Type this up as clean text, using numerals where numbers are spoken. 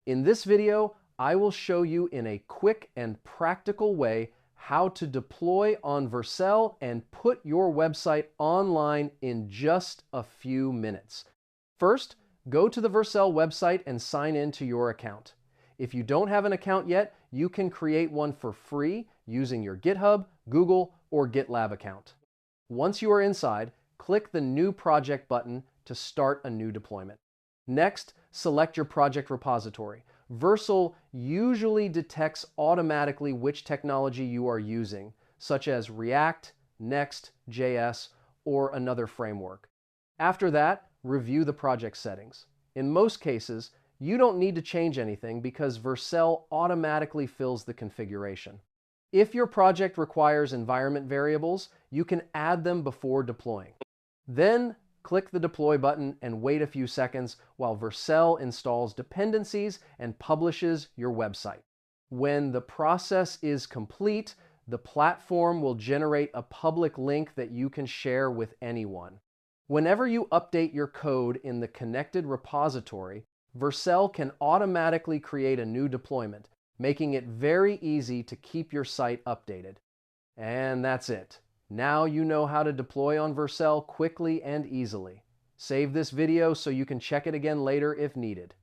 In this video, I will show you in a quick and practical way how to deploy on Vercel and put your website online in just a few minutes. First, go to the Vercel website and sign in to your account. If you don't have an account yet, you can create one for free using your GitHub, Google, or GitLab account. Once you are inside, click the New Project button to start a new deployment. Next, select your project repository. Vercel usually detects automatically which technology you are using, such as React, next.js, or another framework. After that, review the project settings. In most cases, you don't need to change anything because Vercel automatically fills the configuration. If your project requires environment variables, you can add them before deploying. Then, click the Deploy button and wait a few seconds while Vercel installs dependencies and publishes your website. When the process is complete, the platform will generate a public link that you can share with anyone. Whenever you update your code in the connected repository, Vercel can automatically create a new deployment, making it very easy to keep your site updated. And that's it. Now you know how to deploy on Vercel quickly and easily. Save this video so you can check it again later if needed.